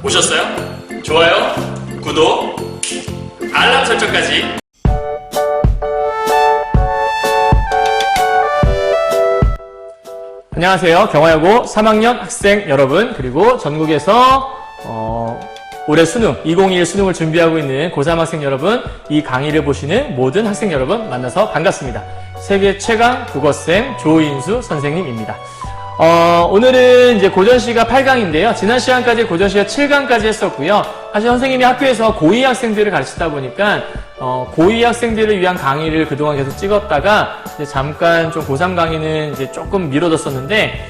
보셨어요? 좋아요, 구독, 알람 설정까지. 안녕하세요. 경화여고 3학년 학생 여러분, 그리고 전국에서 올해 수능, 2021 수능을 준비하고 있는 고3 학생 여러분, 이 강의를 보시는 모든 학생 여러분 만나서 반갑습니다. 세계 최강 국어쌤 조인수 선생님입니다. 오늘은 이제 고전시가 8강인데요. 지난 시간까지 고전시가 7강까지 했었고요. 사실 선생님이 학교에서 고2 학생들을 가르치다 보니까 고2 학생들을 위한 강의를 그동안 계속 찍었다가 이제 잠깐 좀 고3 강의는 이제 조금 미뤄뒀었는데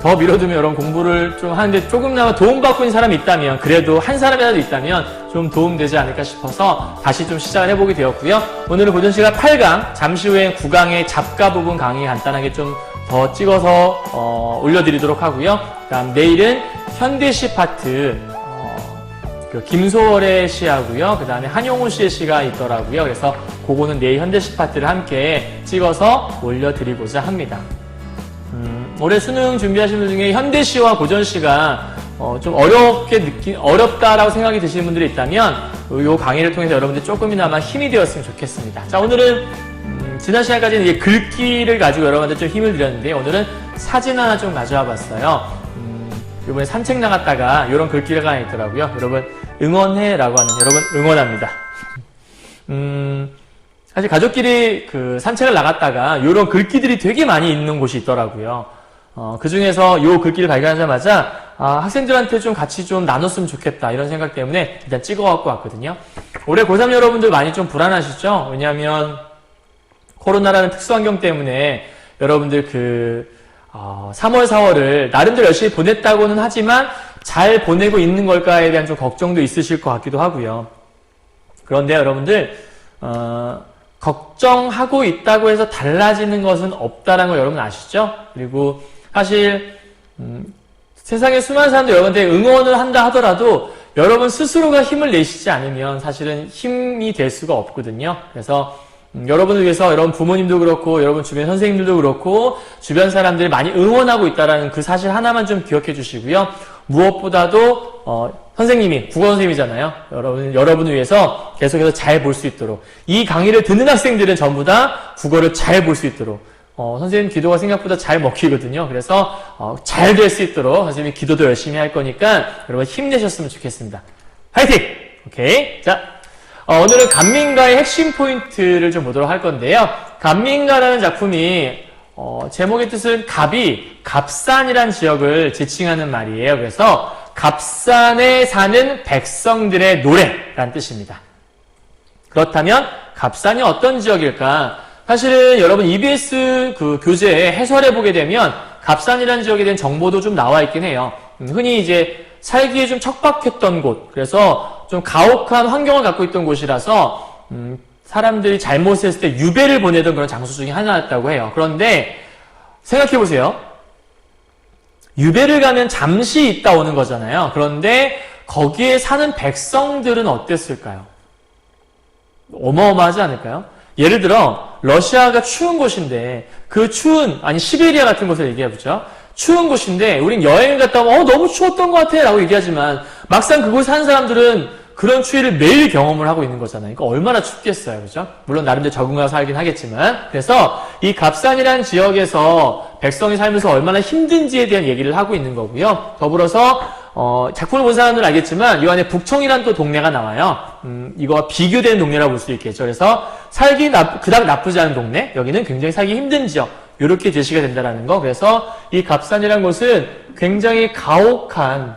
더 미뤄두면 여러분 공부를 좀 하는데 조금나마 도움받고 있는 사람이 있다면, 그래도 한 사람이라도 있다면 좀 도움되지 않을까 싶어서 다시 좀 시작을 해보게 되었고요. 오늘은 고전시가 8강, 잠시 후엔 9강의 잡가 부분 강의 간단하게 좀 더 찍어서 올려드리도록 하고요. 그다음 내일은 현대시 파트 김소월의 시하고요. 그 다음에 한용우 씨의 시가 있더라고요. 그래서 그거는 내일 현대시 파트를 함께 찍어서 올려드리고자 합니다. 올해 수능 준비하시는 분 중에 현대시와 고전시가 좀 어렵다라고 생각이 드시는 분들이 있다면 이 강의를 통해서 여러분들 조금이나마 힘이 되었으면 좋겠습니다. 자, 오늘은 지난 시간까지는 이제 글귀를 가지고 여러분한테 좀 힘을 드렸는데, 오늘은 사진 하나 좀 가져와 봤어요. 이번에 산책 나갔다가 이런 글귀가 하나 있더라고요. 여러분, 응원해라고 하는, 여러분 응원합니다. 사실 가족끼리 그 산책을 나갔다가 이런 글귀들이 되게 많이 있는 곳이 있더라고요. 그 중에서 이 글귀를 발견하자마자 학생들한테 좀 같이 좀 나눴으면 좋겠다 이런 생각 때문에 일단 찍어갖고 왔거든요. 올해 고3 여러분들 많이 좀 불안하시죠? 왜냐하면 코로나라는 특수환경 때문에 여러분들 3월, 4월을 나름대로 열심히 보냈다고는 하지만 잘 보내고 있는 걸까에 대한 좀 걱정도 있으실 것 같기도 하고요. 그런데 여러분들 걱정하고 있다고 해서 달라지는 것은 없다는 걸 여러분 아시죠? 그리고 사실 세상에 수많은 사람들 여러분한테 응원을 한다 하더라도 여러분 스스로가 힘을 내시지 않으면 사실은 힘이 될 수가 없거든요. 그래서 여러분을 위해서 여러분 부모님도 그렇고 여러분 주변 선생님들도 그렇고 주변 사람들이 많이 응원하고 있다는 그 사실 하나만 좀 기억해 주시고요. 무엇보다도 선생님이 국어 선생님이잖아요. 여러분을 위해서 계속해서 잘 볼 수 있도록, 이 강의를 듣는 학생들은 전부 다 국어를 잘 볼 수 있도록 선생님 기도가 생각보다 잘 먹히거든요. 그래서 잘 될 수 있도록 선생님이 기도도 열심히 할 거니까 여러분 힘내셨으면 좋겠습니다. 화이팅! 오케이. 자, 오늘은 감민가의 핵심 포인트를 좀 보도록 할 건데요. 감민가라는 작품이 제목의 뜻은 갑산이란 지역을 지칭하는 말이에요. 그래서 갑산에 사는 백성들의 노래라는 뜻입니다. 그렇다면 갑산이 어떤 지역일까? 사실은 여러분 EBS 그 교재에 해설해 보게 되면 갑산이라는 지역에 대한 정보도 좀 나와 있긴 해요. 흔히 이제 살기에 좀 척박했던 곳, 그래서 좀 가혹한 환경을 갖고 있던 곳이라서 사람들이 잘못했을 때 유배를 보내던 그런 장소 중에 하나였다고 해요. 그런데 생각해 보세요. 유배를 가면 잠시 있다 오는 거잖아요. 그런데 거기에 사는 백성들은 어땠을까요? 어마어마하지 않을까요? 예를 들어 러시아가 추운 곳인데 그 시베리아 같은 곳을 얘기해보죠. 추운 곳인데 우린 여행을 갔다 오면 너무 추웠던 것 같아 라고 얘기하지만 막상 그곳에 사는 사람들은 그런 추위를 매일 경험을 하고 있는 거잖아요. 그러니까 얼마나 춥겠어요. 그죠? 물론 나름대로 적응하고 살긴 하겠지만, 그래서 이 갑산이라는 지역에서 백성이 살면서 얼마나 힘든지에 대한 얘기를 하고 있는 거고요. 더불어서 작품을 본 사람들은 알겠지만 이 안에 북청이라는 또 동네가 나와요. 이거와 비교되는 동네라고 볼 수 있겠죠. 그래서 살기 그닥 나쁘지 않은 동네, 여기는 굉장히 살기 힘든 지역, 이렇게 제시가 된다는 거. 그래서 이 갑산이라는 곳은 굉장히 가혹한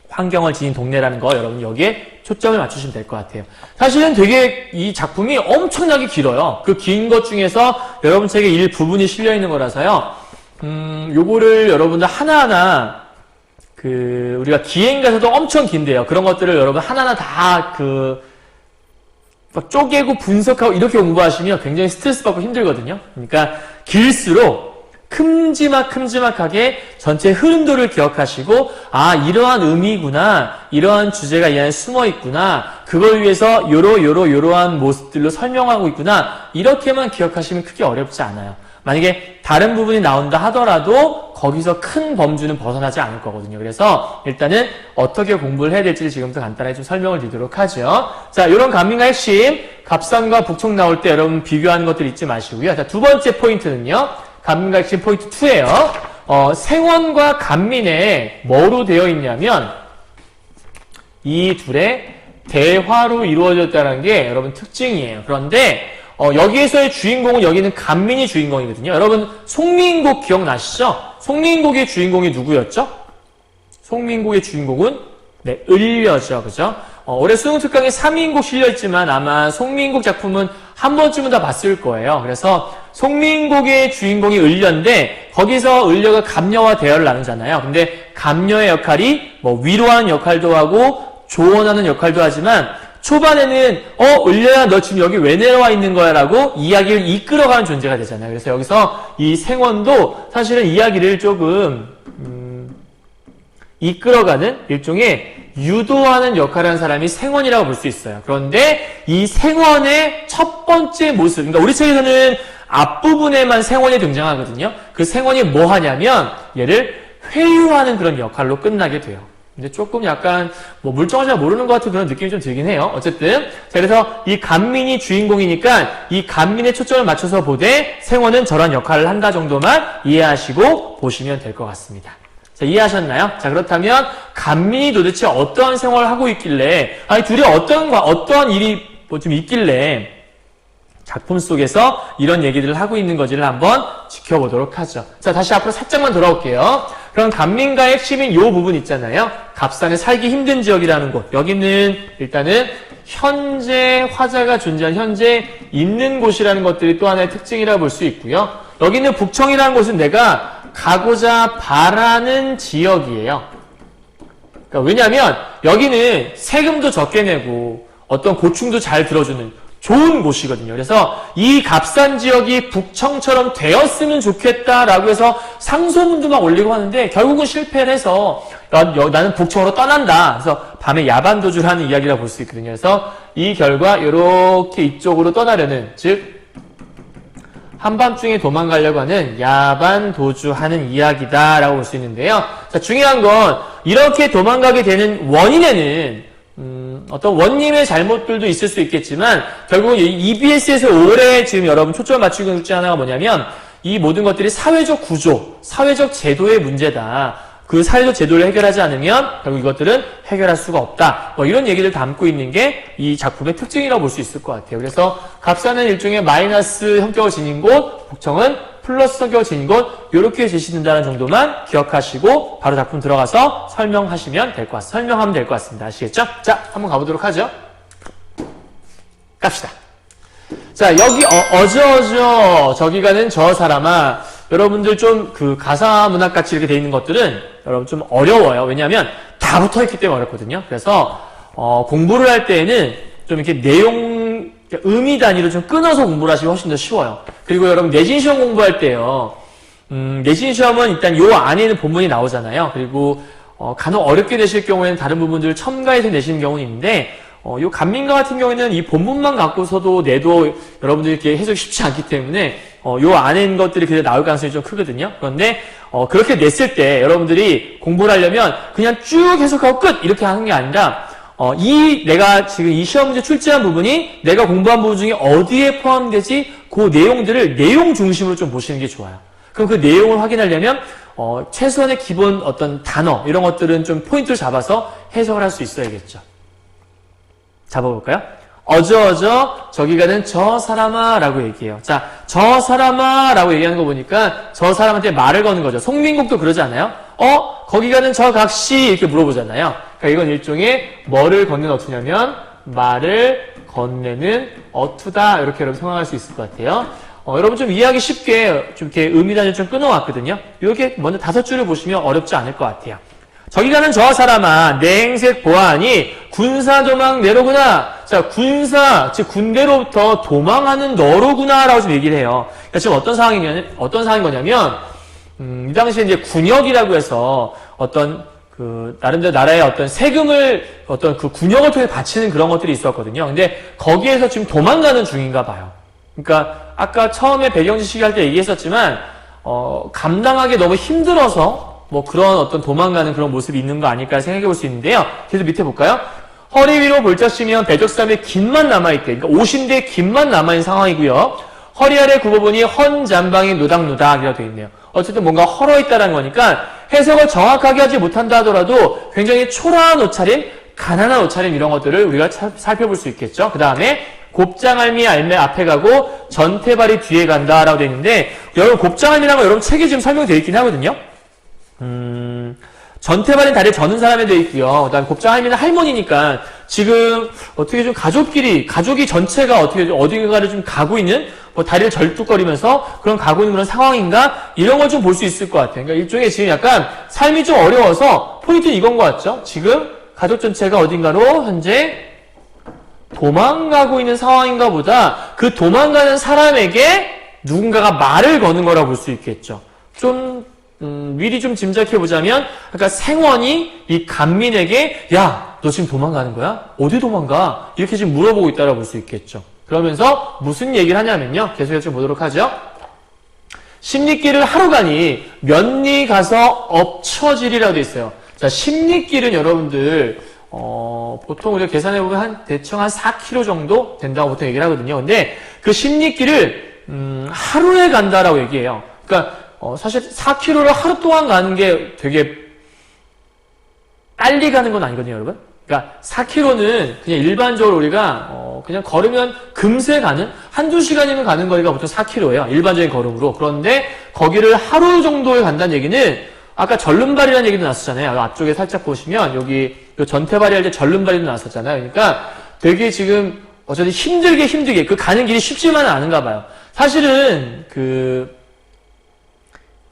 환경을 지닌 동네라는 거, 여러분 여기에 초점을 맞추시면 될 것 같아요. 사실은 되게 이 작품이 엄청나게 길어요. 그 긴 것 중에서 여러분 책에 일부분이 실려 있는 거라서요. 요거를 여러분들 하나하나 우리가 기행가서도 엄청 긴데요. 그런 것들을 여러분 하나하나 다 막 쪼개고 분석하고 이렇게 공부하시면 굉장히 스트레스 받고 힘들거든요. 그러니까 길수록 큼지막하게 전체 흐름도를 기억하시고, 이러한 의미구나, 이러한 주제가 이 안에 숨어 있구나, 그걸 위해서 요러한 모습들로 설명하고 있구나, 이렇게만 기억하시면 크게 어렵지 않아요. 만약에 다른 부분이 나온다 하더라도 거기서 큰 범주는 벗어나지 않을 거거든요. 그래서 일단은 어떻게 공부를 해야 될지 지금부터 간단하게 좀 설명을 드리도록 하죠. 자, 이런 간민과 핵심, 갑산과 북청 나올 때 여러분 비교하는 것들 잊지 마시고요. 자, 두 번째 포인트는요. 간민과 핵심 포인트 2예요. 생원과 간민에 뭐로 되어 있냐면 이 둘의 대화로 이루어졌다는 게 여러분 특징이에요. 그런데 여기에서의 주인공은 여기는 간민이 주인공이거든요. 여러분 송민곡 기억나시죠? 송민곡의 주인공이 누구였죠? 송민곡의 주인공은 네, 을려죠. 그죠? 올해 수능 특강에 3인곡 실려있지만 아마 송민곡 작품은 한 번쯤은 다 봤을 거예요. 그래서 송민곡의 주인공이 을려인데 거기서 을려가 갑녀와 대화를 나누잖아요. 근데 갑녀의 역할이 뭐 위로하는 역할도 하고 조언하는 역할도 하지만 초반에는 을려야 너 지금 여기 왜 내려와 있는 거야 라고 이야기를 이끌어가는 존재가 되잖아요. 그래서 여기서 이 생원도 사실은 이야기를 조금 이끌어가는 일종의 유도하는 역할을 하는 사람이 생원이라고 볼 수 있어요. 그런데 이 생원의 첫 번째 모습, 그러니까 우리 책에서는 앞부분에만 생원이 등장하거든요. 그 생원이 뭐 하냐면 얘를 회유하는 그런 역할로 끝나게 돼요. 근데 조금 약간 뭐 물정을 잘 모르는 것 같은 그런 느낌이 좀 들긴 해요. 어쨌든 자, 그래서 이 간민이 주인공이니까 이 간민에 초점을 맞춰서 보되 생원은 저런 역할을 한다 정도만 이해하시고 보시면 될 것 같습니다. 자, 이해하셨나요? 자, 그렇다면 간민이 도대체 어떠한 생활을 하고 있길래 아니 둘이 어떠한 일이 뭐 좀 있길래 작품 속에서 이런 얘기들을 하고 있는 건지를 한번 지켜보도록 하죠. 자, 다시 앞으로 살짝만 돌아올게요. 그럼 간민가의 핵심인 이 부분 있잖아요. 갑산에 살기 힘든 지역이라는 곳. 여기는 일단은 현재 화자가 존재한 현재 있는 곳이라는 것들이 또 하나의 특징이라고 볼 수 있고요. 여기는 북청이라는 곳은 내가 가고자 바라는 지역이에요. 그러니까 왜냐하면 여기는 세금도 적게 내고 어떤 고충도 잘 들어주는 좋은 곳이거든요. 그래서 이 갑산 지역이 북청처럼 되었으면 좋겠다라고 해서 상소문도 막 올리고 하는데 결국은 실패를 해서 나는 북청으로 떠난다. 그래서 밤에 야반 도주를 하는 이야기라고 볼 수 있거든요. 그래서 이 결과 이렇게 이쪽으로 떠나려는, 즉 한밤중에 도망가려고 하는 야반 도주하는 이야기다라고 볼 수 있는데요. 자, 중요한 건 이렇게 도망가게 되는 원인에는 어떤 원님의 잘못들도 있을 수 있겠지만 결국은 EBS에서 올해 지금 여러분 초점을 맞추고 있는 것 중에 하나가 뭐냐면 이 모든 것들이 사회적 구조, 사회적 제도의 문제다. 그 사회적 제도를 해결하지 않으면 결국 이것들은 해결할 수가 없다. 뭐 이런 얘기를 담고 있는 게 이 작품의 특징이라고 볼 수 있을 것 같아요. 그래서 갑산은 일종의 마이너스 성격을 지닌 곳, 북청은 플러스 성격을 지닌 곳, 이렇게 제시된다는 정도만 기억하시고 바로 작품 들어가서 설명하시면 될 것 같습니다. 설명하면 될 것 같습니다. 아시겠죠? 자, 한번 가보도록 하죠. 갑시다. 자, 여기 어저저 저기 가는 저 사람아. 여러분들 좀 그 가사 문학 같이 이렇게 돼 있는 것들은 여러분 좀 어려워요. 왜냐하면 다 붙어 있기 때문에 어렵거든요. 그래서 공부를 할 때에는 좀 이렇게 내용 의미 단위로 좀 끊어서 공부를 하시면 훨씬 더 쉬워요. 그리고 여러분 내신 시험 공부할 때요. 내신 시험은 일단 요 안에는 본문이 나오잖아요. 그리고 간혹 어렵게 내실 경우에는 다른 부분들을 첨가해서 내시는 경우는 있는데 요 간민가 같은 경우에는 이 본문만 갖고서도 내도 여러분들이 이렇게 해석이 쉽지 않기 때문에 요 안에 있는 것들이 그대로 나올 가능성이 좀 크거든요. 그런데 그렇게 냈을 때 여러분들이 공부를 하려면 그냥 쭉 해석하고 끝 이렇게 하는 게 아니라 내가 지금 이 시험 문제 출제한 부분이 내가 공부한 부분 중에 어디에 포함되지 그 내용들을 내용 중심으로 좀 보시는 게 좋아요. 그럼 그 내용을 확인하려면 최소한의 기본 어떤 단어 이런 것들은 좀 포인트를 잡아서 해석을 할 수 있어야겠죠. 잡아볼까요? 어저어저 저기 가는 저 사람아 라고 얘기해요. 자, 저 사람아 라고 얘기하는 거 보니까 저 사람한테 말을 거는 거죠. 송민국도 그러지 않아요? 거기 가는 저 각시 이렇게 물어보잖아요. 그러니까 이건 일종의 뭐를 건네는 어투냐면 말을 건네는 어투다 이렇게 여러분 생각할 수 있을 것 같아요. 여러분 좀 이해하기 쉽게 좀 이렇게 의미단위를 좀 끊어왔거든요. 이렇게 먼저 5줄을 보시면 어렵지 않을 것 같아요. 저기 가는 저 사람아, 내 행색 보아하니 군사 도망 내로구나. 자, 군사, 즉 군대로부터 도망하는 너로구나 라고 좀 얘기를 해요. 그러니까 지금 어떤 상황인 거냐면, 이 당시에 이제 군역이라고 해서 어떤 나름대로 나라의 어떤 세금을 어떤 그 군역을 통해 바치는 그런 것들이 있었거든요. 근데 거기에서 지금 도망가는 중인가 봐요. 그러니까 아까 처음에 배경 지식 할 때 얘기했었지만 감당하기 너무 힘들어서 뭐 그런 어떤 도망가는 그런 모습이 있는 거 아닐까 생각해 볼 수 있는데요. 계속 밑에 볼까요? 허리 위로 볼적시면 배적삼의 긴만 남아있대. 그러니까 옷인데 긴만 남아있는 상황이고요. 허리 아래 굽어보니 헌잠방이 노닥노닥이라고 되어 있네요. 어쨌든 뭔가 헐어있다는 거니까 해석을 정확하게 하지 못한다 하더라도 굉장히 초라한 옷차림, 가난한 옷차림 이런 것들을 우리가 살펴볼 수 있겠죠. 그 다음에 곱장알미 알매 앞에 가고 전태발이 뒤에 간다라고 되어 있는데 여러분 곱장알미라는 거 여러분 책에 지금 설명되어 있긴 하거든요. 전태발은 다리를 저는 사람에 되어 있고요. 그다음 곱장알미는 할머니니까 지금 어떻게 좀 가족이 전체가 어떻게 어딘가를 좀 가고 있는 뭐 다리를 절뚝거리면서 그런 가고 있는 그런 상황인가 이런 걸 좀 볼 수 있을 것 같아요. 그러니까 일종의 지금 약간 삶이 좀 어려워서 포인트는 이건 것 같죠. 지금 가족 전체가 어딘가로 현재 도망가고 있는 상황인가 보다 그 도망가는 사람에게 누군가가 말을 거는 거라고 볼 수 있겠죠. 좀 미리 좀 짐작해 보자면 그러니까 생원이 이 간민에게 야, 너 지금 도망가는 거야? 어디 도망가? 이렇게 지금 물어보고 있다라고 볼 수 있겠죠. 그러면서 무슨 얘기를 하냐면요. 계속해서 좀 보도록 하죠. 십리길을 하루 가니 몇 리 가서 엎쳐지리라고 되어 있어요. 자, 십리길은 여러분들 보통 우리가 계산해보면 대충 한 4km 정도 된다고 보통 얘기를 하거든요. 근데 그 십리길을 하루에 간다라고 얘기해요. 그러니까 사실 4km를 하루 동안 가는 게 되게 빨리 가는 건 아니거든요, 여러분. 그러니까 4km는 그냥 일반적으로 우리가 그냥 걸으면 금세 가는 한두 시간이면 가는 거리가 보통 4km예요. 일반적인 걸음으로. 그런데 거기를 하루 정도에 간다는 얘기는 아까 절름발이라는 얘기도 나왔었잖아요. 앞쪽에 살짝 보시면 여기 전태발이 할 때 절름발이도 나왔었잖아요. 그러니까 되게 지금 어쨌든 힘들게 그 가는 길이 쉽지만은 않은가 봐요. 사실은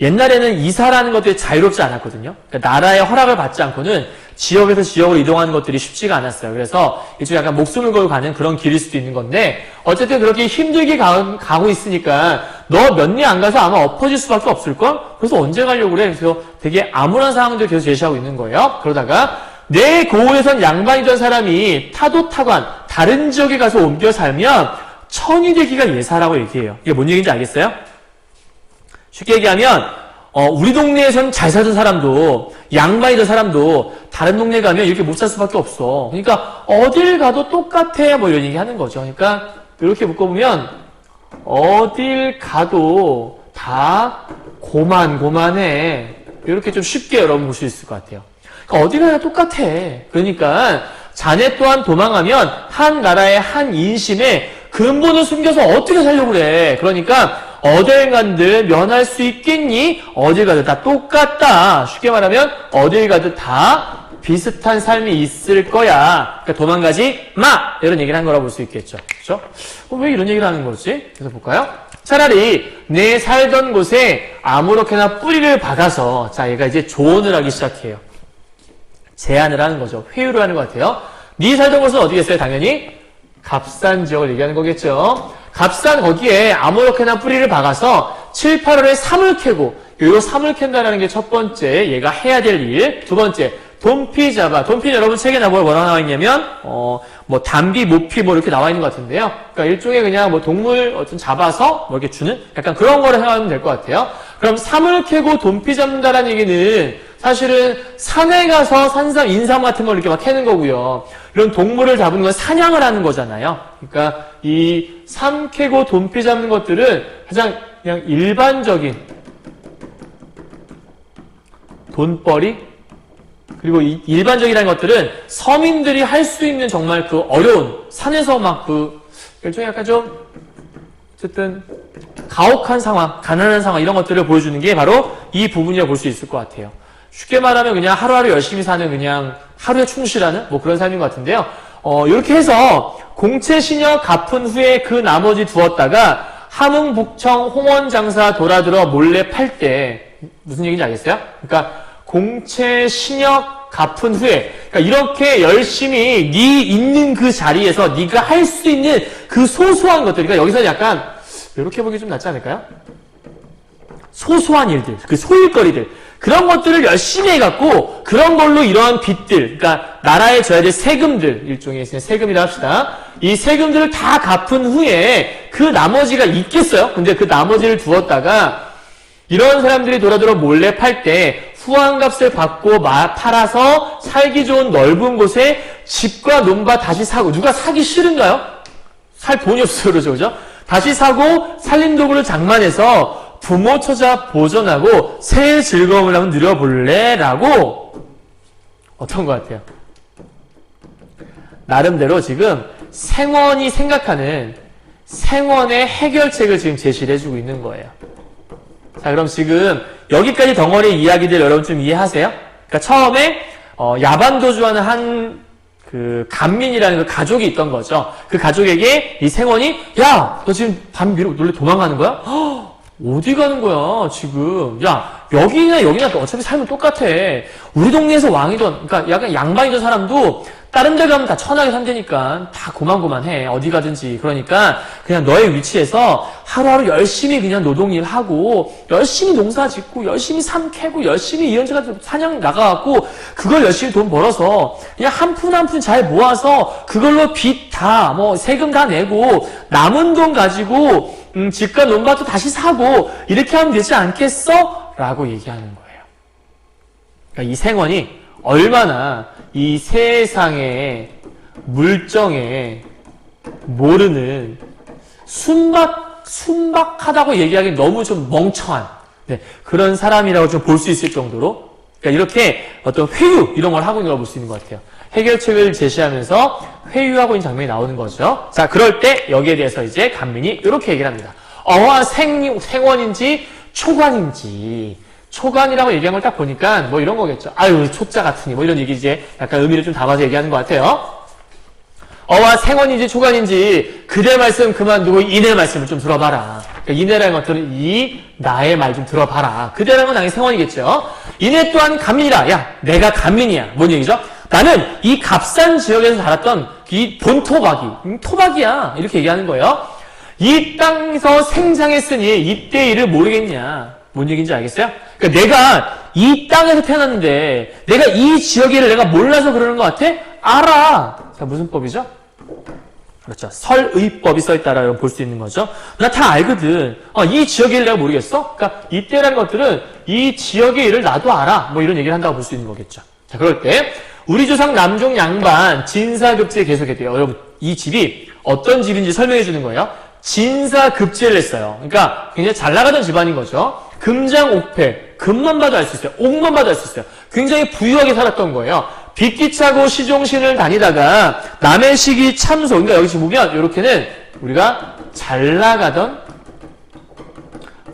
옛날에는 이사라는 것들이 자유롭지 않았거든요. 그러니까 나라의 허락을 받지 않고는 지역에서 지역으로 이동하는 것들이 쉽지가 않았어요. 그래서 일종의 약간 목숨을 걸고 가는 그런 길일 수도 있는 건데 어쨌든 그렇게 힘들게 가고 있으니까 너 몇 리 안 가서 아마 엎어질 수밖에 없을걸? 그래서 언제 가려고 그래? 그래서 되게 암울한 상황들을 계속 제시하고 있는 거예요. 그러다가 내 고을에선 양반이던 사람이 타도타관 다른 지역에 가서 옮겨 살면 천이 되기가 예사라고 얘기해요. 이게 뭔 얘기인지 알겠어요? 쉽게 얘기하면 우리 동네에선 잘 살던 사람도 양반이던 사람도 다른 동네 가면 이렇게 못 살 수밖에 없어. 그러니까 어딜 가도 똑같아 뭐 이런 얘기 하는 거죠. 그러니까 이렇게 묶어보면 어딜 가도 다 고만해. 이렇게 좀 쉽게 여러분 볼 수 있을 것 같아요. 그러니까 어디 가나 똑같아. 그러니까 자네 또한 도망하면 한 나라의 한 인심에 근본을 숨겨서 어떻게 살려고 그래. 그러니까 어딜 간들 면할 수 있겠니? 어딜 가든 다 똑같다. 쉽게 말하면 어딜 가든 다 비슷한 삶이 있을 거야. 그러니까 도망가지 마! 이런 얘기를 한 거라고 볼 수 있겠죠. 그렇죠? 왜 이런 얘기를 하는 거지? 그래서 볼까요? 차라리 내 살던 곳에 아무렇게나 뿌리를 박아서 자 얘가 이제 조언을 하기 시작해요. 제안을 하는 거죠. 회유를 하는 것 같아요. 네 살던 곳은 어디겠어요? 당연히 갑산 지역을 얘기하는 거겠죠. 갑산 거기에 아무렇게나 뿌리를 박아서 7, 8월에 삼을 캐고 요 삼을 캔다라는 게 첫 번째 얘가 해야 될 일. 두 번째 돈피 잡아. 돈피 여러분 책에 뭐라고 나와 있냐면 뭐 담비, 모피 뭐 이렇게 나와 있는 것 같은데요. 그러니까 일종의 그냥 뭐 동물 어떤 잡아서 뭐 이렇게 주는 약간 그런 거를 생각하면 될 것 같아요. 그럼 삼을 캐고 돈피 잡는다라는 얘기는 사실은 산에 가서 산삼, 인삼 같은 걸 이렇게 막 캐는 거고요. 이런 동물을 잡는 건 사냥을 하는 거잖아요. 그러니까 이 삼 캐고 돈피 잡는 것들은 가장 그냥 일반적인 돈벌이 그리고 이 일반적이라는 것들은 서민들이 할 수 있는 정말 그 어려운 산에서 막 일종의 약간 좀 어쨌든 가혹한 상황, 가난한 상황 이런 것들을 보여주는 게 바로 이 부분이라고 볼 수 있을 것 같아요. 쉽게 말하면 그냥 하루하루 열심히 사는 그냥 하루에 충실하는 뭐 그런 삶인 것 같은데요. 이렇게 해서 공채 시녀 갚은 후에 그 나머지 두었다가 함흥 북청 홍원 장사 돌아들어 몰래 팔 때 무슨 얘기인지 알겠어요? 그러니까 공채 시녀 갚은 후에 그러니까 이렇게 열심히 네 있는 그 자리에서 네가 할 수 있는 그 소소한 것들 그러니까 여기서 약간 이렇게 보기 좀 낫지 않을까요? 소소한 일들, 그 소일거리들 그런 것들을 열심히 해갖고 그런 걸로 이러한 빚들, 그러니까 나라에 져야 될 세금들, 일종의 세금이라 합시다. 이 세금들을 다 갚은 후에 그 나머지가 있겠어요? 근데 그 나머지를 두었다가 이런 사람들이 돌아돌아 몰래 팔 때 후한값을 받고 팔아서 살기 좋은 넓은 곳에 집과 논밭 다시 사고, 누가 사기 싫은가요? 살 돈이 없어요, 그죠? 다시 사고 살림도구를 장만해서 부모 처자 보존하고 새해 즐거움을 한번 누려볼래? 라고 어떤 것 같아요? 나름대로 지금 생원이 생각하는 생원의 해결책을 지금 제시를 해주고 있는 거예요. 자, 그럼 지금 여기까지 덩어리 이야기들 여러분 좀 이해하세요? 그러니까 처음에 야반도주하는 한 그 간민이라는 그 가족이 있던 거죠. 그 가족에게 이 생원이 야, 너 지금 밤 위로 놀래 도망가는 거야? 허, 어디 가는 거야 지금? 야, 여기나 어차피 삶은 똑같아. 우리 동네에서 왕이던, 그러니까 약간 양반이던 사람도 다른 데 가면 다 천하게 산다니까. 다 고만고만해. 어디 가든지. 그러니까 그냥 너의 위치에서 하루하루 열심히 그냥 노동일 하고 열심히 농사 짓고 열심히 삶 캐고 열심히 이런저런 사냥 나가갖고 그걸 열심히 돈 벌어서 그냥 한 푼 한 푼 잘 모아서 그걸로 빚 다 세금 다 내고 남은 돈 가지고 집과 논밭도 다시 사고 이렇게 하면 되지 않겠어? 라고 얘기하는 거예요. 그러니까 이 생원이 얼마나 이 세상의 물정에 모르는 순박하다고 얘기하기 너무 좀 멍청한 그런 사람이라고 좀 볼 수 있을 정도로 그러니까 이렇게 어떤 회유 이런 걸 하고 있는 걸 볼 수 있는 것 같아요. 해결책을 제시하면서 회유하고 있는 장면이 나오는 거죠. 자, 그럴 때 여기에 대해서 이제 간민이 이렇게 얘기를 합니다. 어와 생원인지 초관인지 초관이라고 얘기한 걸 딱 보니까 뭐 이런 거겠죠. 아유, 초자 같으니 뭐 이런 얘기 이제 약간 의미를 좀 담아서 얘기하는 것 같아요. 어와 생원인지 초관인지 그대 말씀 그만두고 이내 말씀을 좀 들어봐라. 그러니까 이내라는 것들은 이 나의 말 좀 들어봐라. 그대라는 건 당연히 생원이겠죠. 이내 또한 간민이라. 야, 내가 간민이야. 뭔 얘기죠? 나는 이 값싼 지역에서 자랐던 이 본토박이, 토박이야. 이렇게 얘기하는 거예요. 이 땅에서 생장했으니 이때 일을 모르겠냐. 뭔 얘기인지 알겠어요? 그러니까 내가 이 땅에서 태어났는데 내가 이 지역의 일을 내가 몰라서 그러는 것 같아? 알아. 자, 무슨 법이죠? 그렇죠. 설의법이 써있다라고 볼 수 있는 거죠. 나 다 알거든. 이 지역의 일을 내가 모르겠어? 그러니까 이때라는 것들은 이 지역의 일을 나도 알아. 뭐 이런 얘기를 한다고 볼 수 있는 거겠죠. 자, 그럴 때 우리 조상 남종 양반 진사급제에 계속했대요. 여러분, 이 집이 어떤 집인지 설명해 주는 거예요. 진사급제를 했어요. 그러니까 굉장히 잘 나가던 집안인 거죠. 금장옥패, 금만 봐도 알 수 있어요. 옥만 봐도 알 수 있어요. 굉장히 부유하게 살았던 거예요. 빚기차고 시종신을 다니다가 남의 시기 참소, 그러니까 여기 지금 보면 이렇게는 우리가 잘 나가던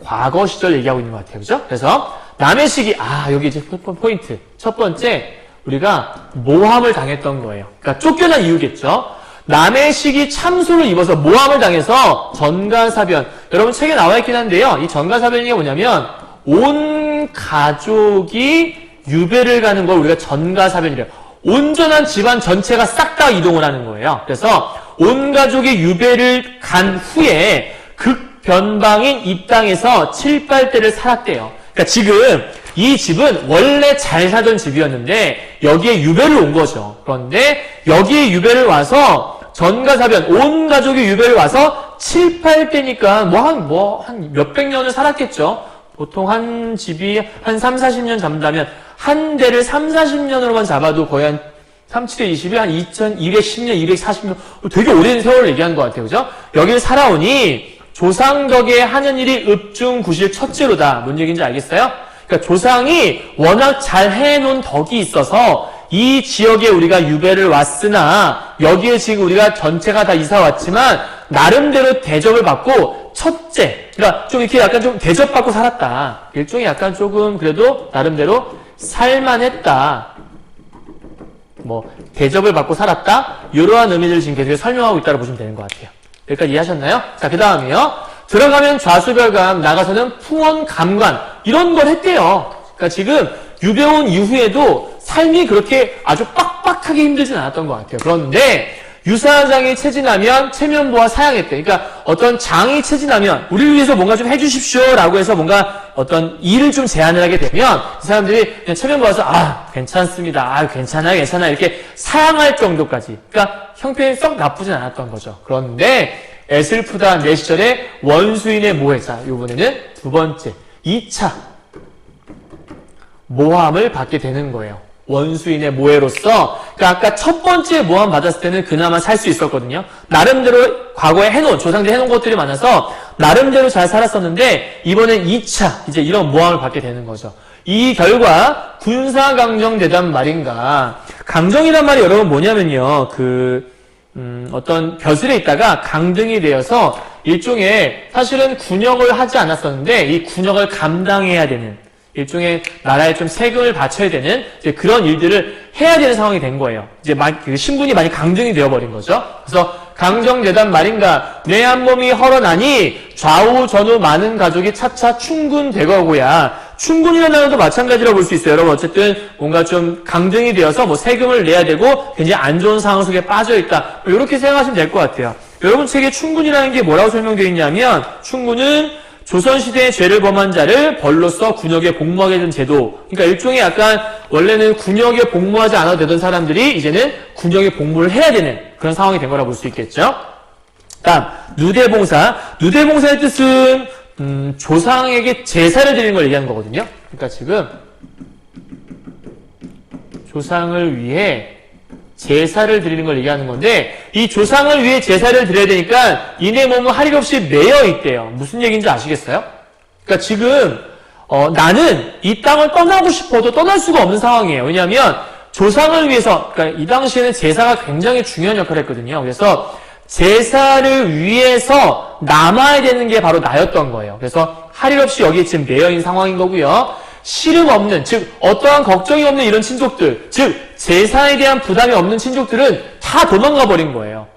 과거 시절 얘기하고 있는 것 같아요. 그죠? 그래서 남의 시기, 여기 이제 포인트. 첫 번째, 우리가 모함을 당했던 거예요. 그러니까 쫓겨난 이유겠죠. 남의 시기 참소를 입어서 모함을 당해서 전가사변. 여러분 책에 나와 있긴 한데요. 이 전가사변이 뭐냐면 온 가족이 유배를 가는 걸 우리가 전가사변이래요. 온전한 집안 전체가 싹 다 이동을 하는 거예요. 그래서 온 가족이 유배를 간 후에 극변방인 이 땅에서 7, 8대를 살았대요. 그러니까 지금 이 집은 원래 잘 살던 집이었는데 여기에 유배를 온 거죠. 그런데 여기에 유배를 와서 전가사변, 온 가족이 유배를 와서 7, 8대니까 한 몇백 년을 살았겠죠. 보통 한 집이 한 3, 40년 잡는다면 한 대를 3, 40년으로만 잡아도 거의 한 3, 7에 20이 한 2210년, 240년 되게 오랜 세월을 얘기하는 것 같아요. 그죠? 여기를 살아오니 조상덕에 하는 일이 읍중구실 첫째로다. 뭔 얘기인지 알겠어요? 그러니까 조상이 워낙 잘 해놓은 덕이 있어서 이 지역에 우리가 유배를 왔으나 여기에 지금 우리가 전체가 다 이사 왔지만 나름대로 대접을 받고 첫째, 그러니까 좀 이렇게 약간 좀 대접받고 살았다. 일종의 약간 조금 그래도 나름대로 살만했다. 대접을 받고 살았다. 이러한 의미를 지금 계속 설명하고 있다고 보시면 되는 것 같아요. 여기까지 이해하셨나요? 자, 그 다음이요. 들어가면 좌수별감, 나가서는 풍원감관. 이런 걸 했대요. 그러니까 지금 유배 온 이후에도 삶이 그렇게 아주 빡빡하게 힘들진 않았던 것 같아요. 그런데 유사한 장이 체진하면 체면보화 사양했대. 그러니까 어떤 장이 체진하면 우리를 위해서 뭔가 좀 해주십시오라고 해서 뭔가 어떤 일을 좀 제안을 하게 되면 이 사람들이 그냥 체면보아서 괜찮습니다. 괜찮아요. 이렇게 사양할 정도까지. 그러니까 형편이 썩 나쁘진 않았던 거죠. 그런데 애슬프다 내 시절에 원수인의 모해. 자, 이번에는 두 번째 2차 모함을 받게 되는 거예요. 원수인의 모해로서. 그러니까 아까 첫 번째 모함 받았을 때는 그나마 살 수 있었거든요. 나름대로 과거에 조상들이 해놓은 것들이 많아서 나름대로 잘 살았었는데 이번엔 2차 이제 이런 모함을 받게 되는 거죠. 이 결과 군사강정되단 말인가. 강정이란 말이 여러분 뭐냐면요. 어떤 벼슬에 있다가 강등이 되어서 일종의 사실은 군역을 하지 않았었는데 이 군역을 감당해야 되는 일종의 나라에 좀 세금을 바쳐야 되는 이제 그런 일들을 해야 되는 상황이 된 거예요. 이제 신분이 많이 강등이 되어버린 거죠. 그래서 강정되단 말인가. 내 한 몸이 헐어나니 좌우 전후 많은 가족이 차차 충군되거고야. 충군이라는 단어도 마찬가지라고 볼 수 있어요. 여러분 어쨌든 뭔가 좀 강등이 되어서 뭐 세금을 내야 되고 굉장히 안 좋은 상황 속에 빠져있다. 이렇게 생각하시면 될 것 같아요. 여러분 책에 충군이라는 게 뭐라고 설명되어 있냐면 충군은 조선시대의 죄를 범한 자를 벌로써 군역에 복무하게 된 제도. 그러니까 일종의 약간 원래는 군역에 복무하지 않아도 되던 사람들이 이제는 군역에 복무를 해야 되는 그런 상황이 된 거라고 볼 수 있겠죠. 다음 누대봉사. 누대봉사의 뜻은 조상에게 제사를 드리는 걸 얘기하는 거거든요. 그러니까 지금 조상을 위해 제사를 드리는 걸 얘기하는 건데 이 조상을 위해 제사를 드려야 되니까 이내 몸은 할 일 없이 매여 있대요. 무슨 얘기인지 아시겠어요? 그러니까 지금 나는 이 땅을 떠나고 싶어도 떠날 수가 없는 상황이에요. 왜냐하면 조상을 위해서 그러니까 이 당시에는 제사가 굉장히 중요한 역할을 했거든요. 그래서 제사를 위해서 남아야 되는 게 바로 나였던 거예요. 그래서 할 일 없이 여기에 지금 매여있는 상황인 거고요. 시름 없는, 즉 어떠한 걱정이 없는 이런 친족들, 즉 제사에 대한 부담이 없는 친족들은 다 도망가 버린 거예요.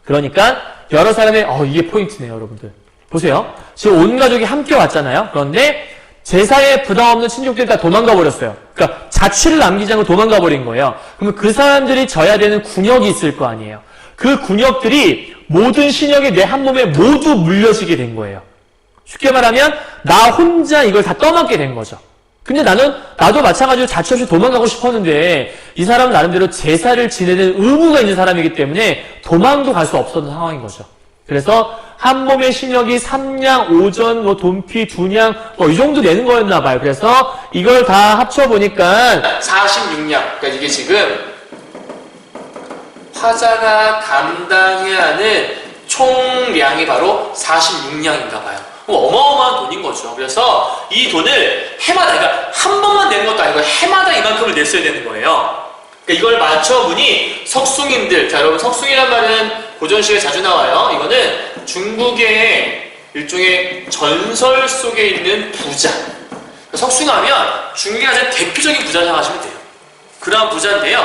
그러니까 여러 사람의 이게 포인트네요, 여러분들. 보세요. 지금 온 가족이 함께 왔잖아요. 그런데 제사에 부담 없는 친족들이 다 도망가 버렸어요. 그러니까 자취를 남기지 않고 도망가 버린 거예요. 그러면 그 사람들이 져야 되는 군역이 있을 거 아니에요. 그 군역들이 모든 신역이 내 한 몸에 모두 물려지게 된 거예요. 쉽게 말하면 나 혼자 이걸 다 떠맡게 된 거죠. 근데 나도 마찬가지로 자취 없이 도망가고 싶었는데 이 사람은 나름대로 제사를 지내는 의무가 있는 사람이기 때문에 도망도 갈 수 없었던 상황인 거죠. 그래서 한 몸의 신역이 3냥, 5전, 돈피, 2냥 이 정도 내는 거였나 봐요. 그래서 이걸 다 합쳐보니까 46냥. 그러니까 이게 지금 화자가 감당해야 하는 총량이 바로 46냥인가 봐요. 어마어마한 돈인 거죠. 그래서 이 돈을 해마다, 그러니까 한 번만 내는 것도 아니고 해마다 이만큼을 냈어야 되는 거예요. 그러니까 이걸 맞춰보니 석숭인들, 자 여러분 석숭이란 말은 고전시에 자주 나와요. 이거는 중국의 일종의 전설 속에 있는 부자. 석숭하면 중국의 가장 대표적인 부자를 생각하시면 돼요. 그러한 부자인데요.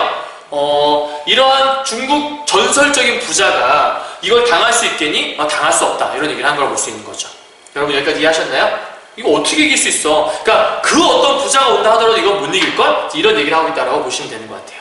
이러한 중국 전설적인 부자가 이걸 당할 수 있겠니? 당할 수 없다. 이런 얘기를 한 걸 볼 수 있는 거죠. 여러분 여기까지 이해하셨나요? 이거 어떻게 이길 수 있어? 그러니까 그 어떤 부자가 온다 하더라도 이건 못 이길걸? 이런 얘기를 하고 있다라고 보시면 되는 것 같아요.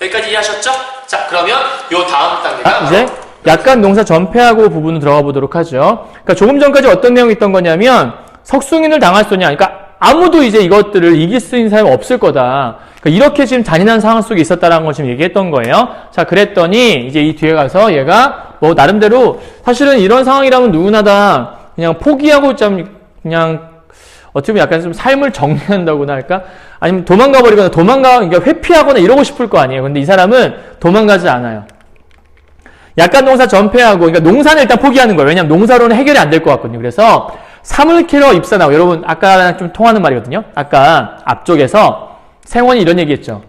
여기까지 이해하셨죠? 자, 그러면 요 다음 단계가 이제 약간 농사 전폐하고 부분으로 들어가 보도록 하죠. 그러니까 조금 전까지 어떤 내용이 있던 거냐면 석숭인을 당할 수 있냐? 그러니까 아무도 이제 이것들을 이길 수 있는 사람이 없을 거다. 그러니까 이렇게 지금 잔인한 상황 속에 있었다라는 걸 지금 얘기했던 거예요. 자, 그랬더니 이제 이 뒤에 가서 얘가 나름대로 사실은 이런 상황이라면 누구나 다 그냥 포기하고 좀 그냥 어떻게 보면 약간 좀 삶을 정리한다고나 할까? 아니면 도망가 버리거나 그러니까 회피하거나 이러고 싶을 거 아니에요. 근데 이 사람은 도망가지 않아요. 약간 농사 전폐하고, 그러니까 농사는 일단 포기하는 거예요. 왜냐면 농사로는 해결이 안 될 것 같거든요. 그래서 사물 캐러 입산하고, 여러분 아까랑 좀 통하는 말이거든요. 아까 앞쪽에서 생원이 이런 얘기했죠.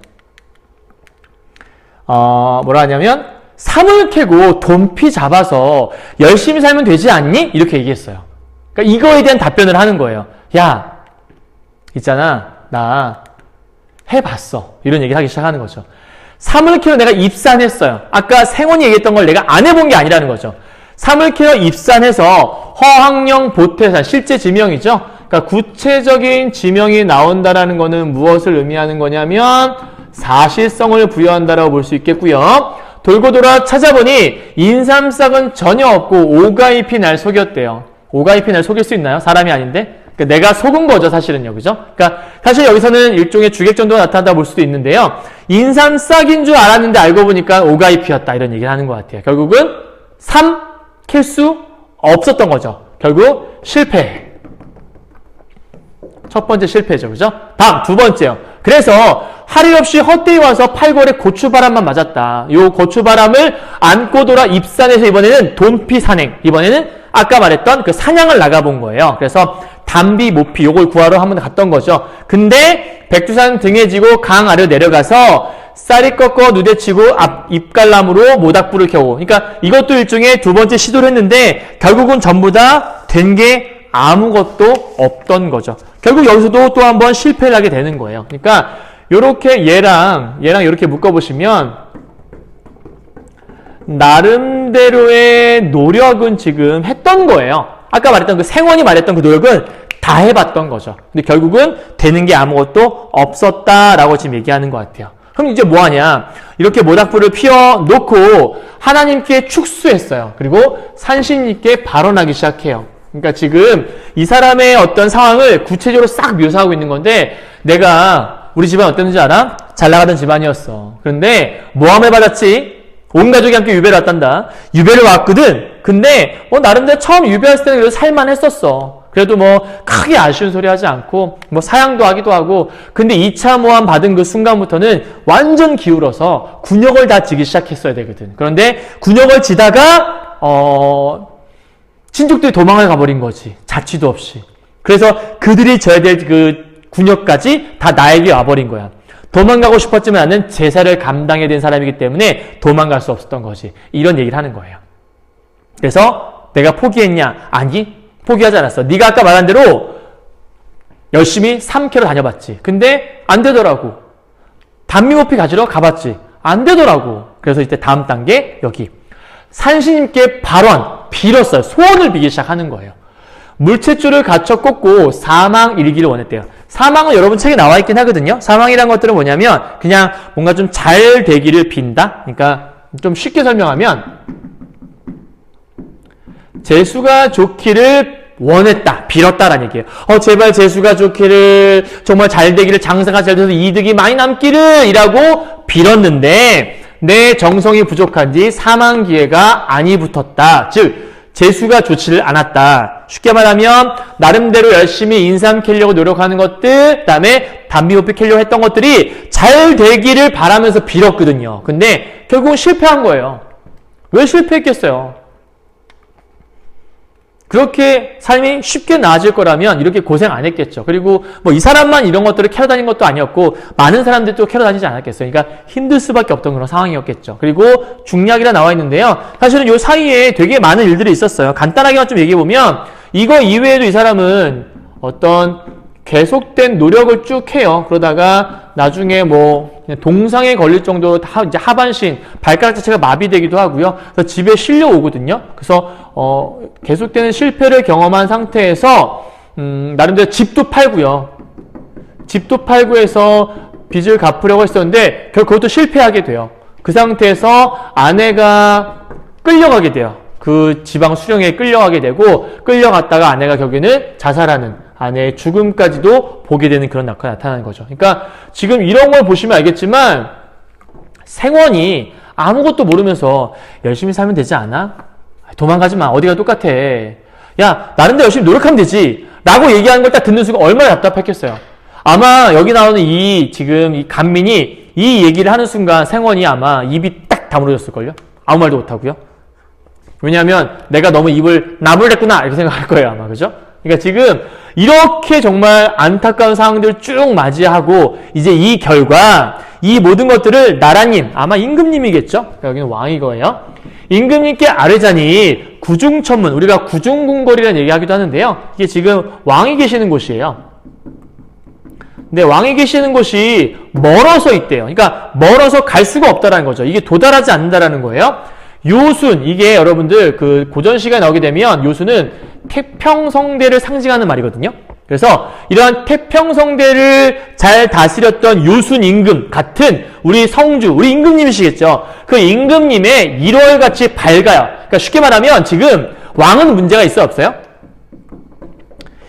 뭐라 하냐면 사물 캐고 돈피 잡아서 열심히 살면 되지 않니? 이렇게 얘기했어요. 그러니까 이거에 대한 답변을 하는 거예요. 야, 있잖아, 나 해봤어. 이런 얘기를 하기 시작하는 거죠. 사물 캐러 내가 입산했어요. 아까 생원이 얘기했던 걸 내가 안 해본 게 아니라는 거죠. 사물 캐러 입산해서 허황령 보태산, 실제 지명이죠. 그러니까 구체적인 지명이 나온다라는 거는 무엇을 의미하는 거냐면 사실성을 부여한다라고 볼 수 있겠고요. 돌고 돌아 찾아보니 인삼싹은 전혀 없고 오가잎이 날 속였대요. 오가잎이 날 속일 수 있나요? 사람이 아닌데? 그러니까 내가 속은 거죠, 사실은요. 그죠? 그러니까 사실 여기서는 일종의 주객 전도가 나타난다고 볼 수도 있는데요. 인삼싹인 줄 알았는데 알고 보니까 오가잎이었다. 이런 얘기를 하는 것 같아요. 결국은 3 캘 수 없었던 거죠. 결국 실패. 첫 번째 실패죠. 그죠? 다음 두 번째요. 그래서 할 일 없이 헛되이 와서 팔골에 고추바람만 맞았다. 요 고추바람을 안고 돌아 입산해서 이번에는 돈피 산행. 이번에는 아까 말했던 그 사냥을 나가본 거예요. 그래서 담비, 모피 요걸 구하러 한번 갔던 거죠. 근데 백두산 등에 지고 강 아래 내려가서 쌀이 꺾어 누대치고 입갈나무로 모닥불을 켜고. 그러니까 이것도 일종의 두 번째 시도를 했는데 결국은 전부 다 된 게 아무것도 없던 거죠. 결국 여기서도 또 한 번 실패를 하게 되는 거예요. 그러니까 요렇게 얘랑 이렇게 묶어보시면 나름대로의 노력은 지금 했던 거예요. 아까 말했던 그 생원이 말했던 그 노력은 다 해봤던 거죠. 근데 결국은 되는 게 아무것도 없었다라고 지금 얘기하는 것 같아요. 그럼 이제 뭐 하냐? 이렇게 모닥불을 피워놓고 하나님께 축수했어요. 그리고 산신님께 발언하기 시작해요. 그러니까 지금 이 사람의 어떤 상황을 구체적으로 싹 묘사하고 있는 건데 내가 우리 집안 어땠는지 알아? 잘 나가던 집안이었어. 그런데 모함을 받았지? 온 가족이 함께 유배를 왔단다. 유배를 왔거든. 근데 나름대로 처음 유배했을 때는 그래도 살만했었어. 그래도 뭐 크게 아쉬운 소리 하지 않고 뭐 사양도 하기도 하고. 근데 2차 모함 받은 그 순간부터는 완전 기울어서 군역을 다 지기 시작했어야 되거든. 그런데 군역을 지다가 친족들이 도망을 가버린 거지. 자취도 없이. 그래서 그들이 져야 될 그 군역까지 다 나에게 와버린 거야. 도망가고 싶었지만 나는 제사를 감당해야 된 사람이기 때문에 도망갈 수 없었던 거지. 이런 얘기를 하는 거예요. 그래서 내가 포기했냐? 아니, 포기하지 않았어. 네가 아까 말한 대로 열심히 3km 다녀봤지. 근데 안 되더라고. 단미호피 가지러 가봤지. 안 되더라고. 그래서 이때 다음 단계 여기 산신님께 발언, 빌었어요. 소원을 비기 시작하는 거예요. 물체줄을 갖춰 꽂고 사망 일기를 원했대요. 사망은 여러분 책에 나와 있긴 하거든요. 사망이란 것들은 뭐냐면 그냥 뭔가 좀 잘 되기를 빈다. 그러니까 좀 쉽게 설명하면 재수가 좋기를 원했다, 빌었다라는 얘기예요. 제발 재수가 좋기를, 정말 잘 되기를, 장사가 잘 돼서 이득이 많이 남기를 이라고 빌었는데 내 정성이 부족한지 사망 기회가 아니 붙었다. 즉 재수가 좋지를 않았다. 쉽게 말하면 나름대로 열심히 인삼 캐려고 노력하는 것들, 그다음에 담비호피 캐려고 했던 것들이 잘 되기를 바라면서 빌었거든요. 근데 결국은 실패한 거예요. 왜 실패했겠어요? 그렇게 삶이 쉽게 나아질 거라면 이렇게 고생 안 했겠죠. 그리고 뭐 이 사람만 이런 것들을 캐러 다닌 것도 아니었고 많은 사람들이 또 캐러 다니지 않았겠어요. 그러니까 힘들 수밖에 없던 그런 상황이었겠죠. 그리고 중략이라 나와 있는데요. 사실은 이 사이에 되게 많은 일들이 있었어요. 간단하게만 좀 얘기해보면 이거 이외에도 이 사람은 어떤 계속된 노력을 쭉 해요. 그러다가 나중에 뭐 동상에 걸릴 정도로 다 이제 하반신, 발가락 자체가 마비되기도 하고요. 그래서 집에 실려오거든요. 그래서 계속되는 실패를 경험한 상태에서 나름대로 집도 팔고요. 집도 팔고 해서 빚을 갚으려고 했었는데 결국 그것도 실패하게 돼요. 그 상태에서 아내가 끌려가게 돼요. 그 지방 수령에 끌려가게 되고 끌려갔다가 아내가 결국에는 자살하는 아내의 죽음까지도 보게 되는 그런 낙화가 나타나는 거죠. 그러니까 지금 이런 걸 보시면 알겠지만 생원이 아무것도 모르면서 열심히 살면 되지 않아? 도망가지 마. 어디가 똑같아. 야, 나름대로 열심히 노력하면 되지. 라고 얘기하는 걸 딱 듣는 순간 얼마나 답답했겠어요. 아마 여기 나오는 지금 이 간민이 이 얘기를 하는 순간 생원이 아마 입이 딱 다물어졌을걸요? 아무 말도 못하고요. 왜냐하면 내가 너무 입을 나불댔구나 이렇게 생각할 거예요 아마. 그죠? 그러니까 지금 이렇게 정말 안타까운 상황들을 쭉 맞이하고 이제 이 결과 이 모든 것들을 나라님, 아마 임금님이겠죠? 여기는 왕이 거예요. 임금님께 아뢰자니 구중천문, 우리가 구중궁궐이라는 얘기하기도 하는데요. 이게 지금 왕이 계시는 곳이에요. 근데 왕이 계시는 곳이 멀어서 있대요. 그러니까 멀어서 갈 수가 없다라는 거죠. 이게 도달하지 않는다라는 거예요. 요순, 이게 여러분들 그 고전 시간에 나오게 되면 요순은 태평성대를 상징하는 말이거든요. 그래서 이러한 태평성대를 잘 다스렸던 요순 임금 같은 우리 성주, 우리 임금님이시겠죠. 그 임금님의 일월같이 밝아요. 그러니까 쉽게 말하면 지금 왕은 문제가 있어 없어요?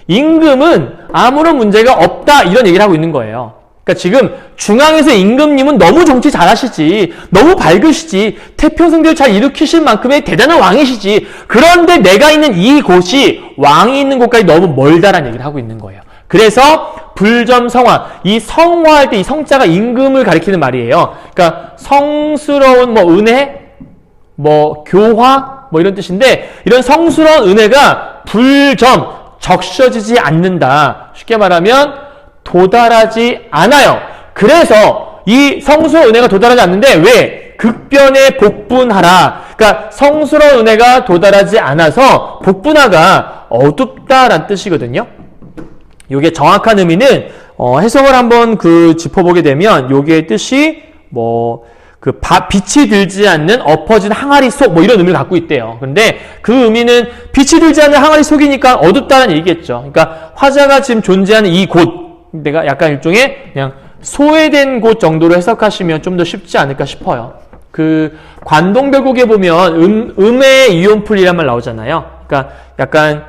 임금은 아무런 문제가 없다 이런 얘기를 하고 있는 거예요. 그러니까 지금 중앙에서 임금님은 너무 정치 잘하시지, 너무 밝으시지, 태평성대를 잘 일으키실 만큼의 대단한 왕이시지. 그런데 내가 있는 이곳이 왕이 있는 곳까지 너무 멀다라는 얘기를 하고 있는 거예요. 그래서 불점성화, 이 성화할 때 이 성자가 임금을 가리키는 말이에요. 그러니까 성스러운 은혜, 교화 이런 뜻인데, 이런 성스러운 은혜가 불점, 적셔지지 않는다. 쉽게 말하면 도달하지 않아요. 그래서 이 성스러운 은혜가 도달하지 않는데 왜? 극변에 복분하라. 그러니까 성스러운 은혜가 도달하지 않아서 복분하가 어둡다라는 뜻이거든요. 이게 정확한 의미는 해석을 한번 짚어보게 되면 요게 뜻이 빛이 들지 않는 엎어진 항아리 속 이런 의미를 갖고 있대요. 그런데 그 의미는 빛이 들지 않는 항아리 속이니까 어둡다는 얘기겠죠. 그러니까 화자가 지금 존재하는 이 곳, 내가 약간 일종의 그냥 소외된 곳 정도로 해석하시면 좀 더 쉽지 않을까 싶어요. 관동별곡에 보면 음의 이온풀이란 말 나오잖아요. 그러니까 약간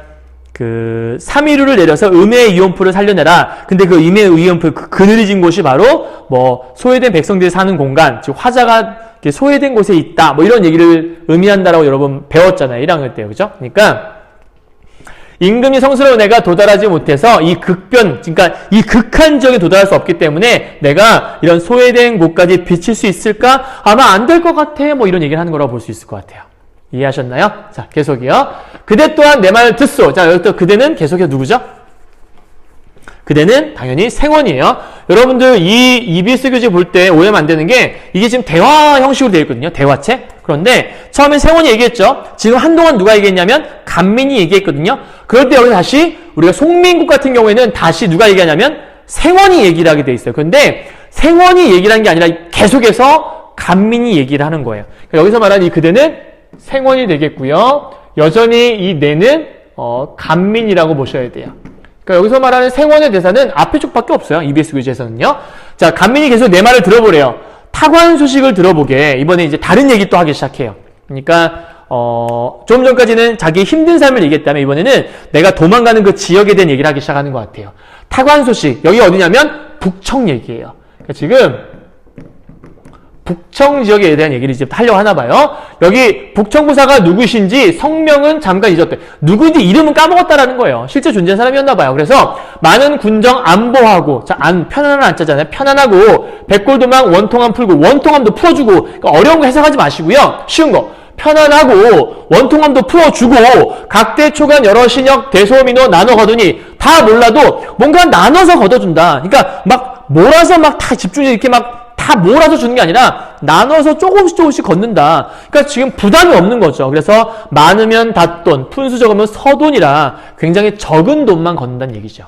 삼위류를 내려서 음의 이온풀을 살려내라. 근데 그 음의 이온풀 그늘이진 곳이 바로 소외된 백성들이 사는 공간, 즉 화자가 소외된 곳에 있다. 이런 얘기를 의미한다라고 여러분 배웠잖아요. 1학년 때. 그죠? 그러니까 임금이 성스러운 애가 도달하지 못해서 이 극변, 그러니까 이 극한 지역에 도달할 수 없기 때문에 내가 이런 소외된 곳까지 비칠 수 있을까? 아마 안 될 것 같아. 이런 얘기를 하는 거라고 볼 수 있을 것 같아요. 이해하셨나요? 자, 계속이요. 그대 또한 내 말을 듣소. 자, 여기 또 그대는 계속해서 누구죠? 그대는 당연히 생원이에요. 여러분들 이 EBS 교재 볼 때 오해하면 안 되는 게 이게 지금 대화 형식으로 되어 있거든요. 대화책. 그런데 처음에 생원이 얘기했죠. 지금 한동안 누가 얘기했냐면 간민이 얘기했거든요. 그럴 때 여기 다시 우리가 송민국 같은 경우에는 다시 누가 얘기하냐면 생원이 얘기를 하게 돼 있어요. 그런데 생원이 얘기를 한 게 아니라 계속해서 간민이 얘기를 하는 거예요. 그러니까 여기서 말하는 이 그대는 생원이 되겠고요. 여전히 이 내는 간민이라고 보셔야 돼요. 그러니까 여기서 말하는 생원의 대사는 앞에 쪽밖에 없어요. EBS 교재에서는요. 자, 간민이 계속 내 말을 들어보래요. 타관 소식을 들어보게. 이번에 이제 다른 얘기 또 하기 시작해요. 그러니까 좀 전까지는 자기 힘든 삶을 얘기했다면 이번에는 내가 도망가는 그 지역에 대한 얘기를 하기 시작하는 것 같아요. 타관 소식. 여기 어디냐면 북청 얘기예요. 그러니까 지금 북청 지역에 대한 얘기를 이제 하려고 하나 봐요. 여기 북청부사가 누구신지 성명은 잠깐 잊었대. 누구인지 이름은 까먹었다라는 거예요. 실제 존재한 사람이었나 봐요. 그래서 많은 군정 안보하고, 자, 편안한 안자잖아요. 편안하고 백골도망 원통함 풀고 원통함도 풀어주고. 그러니까 어려운 거 해석하지 마시고요. 쉬운 거. 편안하고 원통함도 풀어주고 각대 초간 여러 신역 대소민호 나눠 거두니 다 몰라도 뭔가 나눠서 걷어준다. 그러니까 막 몰아서 막 다 집중해서 이렇게 막 다 몰아서 주는 게 아니라 나눠서 조금씩 걷는다. 그러니까 지금 부담이 없는 거죠. 그래서 많으면 닷돈, 푼수 적으면 서돈이라 굉장히 적은 돈만 걷는다는 얘기죠.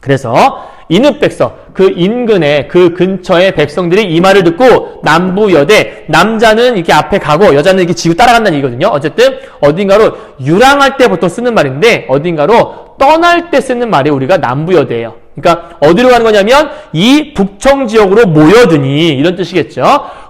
그래서 인읍백서, 그 인근의 그 근처의 백성들이 이 말을 듣고 남부여대, 남자는 이렇게 앞에 가고 여자는 이렇게 지고 따라간다는 얘기거든요. 어쨌든 어딘가로 유랑할 때 보통 쓰는 말인데 어딘가로 떠날 때 쓰는 말이 우리가 남부여대예요. 그러니까 어디로 가는 거냐면 이 북청 지역으로 모여드니 이런 뜻이겠죠.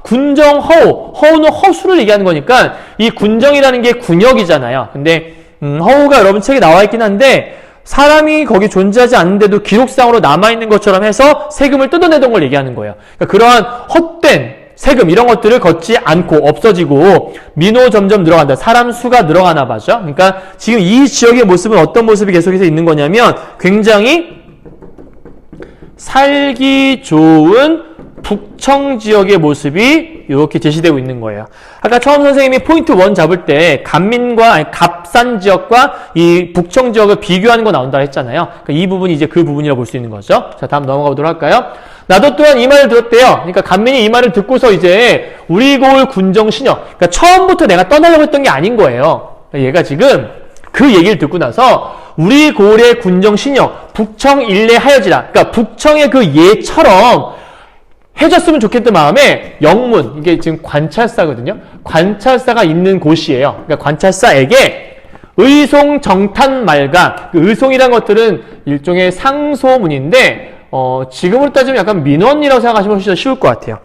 군정허우, 허우는 허수를 얘기하는 거니까 이 군정이라는 게 군역이잖아요. 근데 허우가 여러분 책에 나와 있긴 한데 사람이 거기 존재하지 않는데도 기록상으로 남아있는 것처럼 해서 세금을 뜯어내던 걸 얘기하는 거예요. 그러니까 그러한 헛된 세금 이런 것들을 걷지 않고 없어지고 민호 점점 늘어간다. 사람 수가 늘어가나 봐죠. 그러니까 지금 이 지역의 모습은 어떤 모습이 계속해서 있는 거냐면 굉장히 살기 좋은 북청 지역의 모습이 이렇게 제시되고 있는 거예요. 아까 처음 선생님이 포인트 1 잡을 때 갑산 지역과 이 북청 지역을 비교하는 거 나온다 했잖아요. 그러니까 이 부분이 이제 그 부분이라고 볼 수 있는 거죠. 자, 다음 넘어가 보도록 할까요? 나도 또한 이 말을 들었대요. 그러니까 간민이 이 말을 듣고서 이제 우리 고을 군정 신역. 그러니까 처음부터 내가 떠나려고 했던 게 아닌 거예요. 그러니까 얘가 지금 그 얘기를 듣고 나서 우리 고을의 군정 신역, 북청 일례 하여지라. 그러니까 북청의 그 예처럼 해줬으면 좋겠던 마음에 영문, 이게 지금 관찰사거든요. 관찰사가 있는 곳이에요. 그러니까 관찰사에게 의송정탄말가. 그 의송이란 것들은 일종의 상소문인데 지금으로 따지면 약간 민원이라고 생각하시면 훨씬 더 쉬울 것 같아요.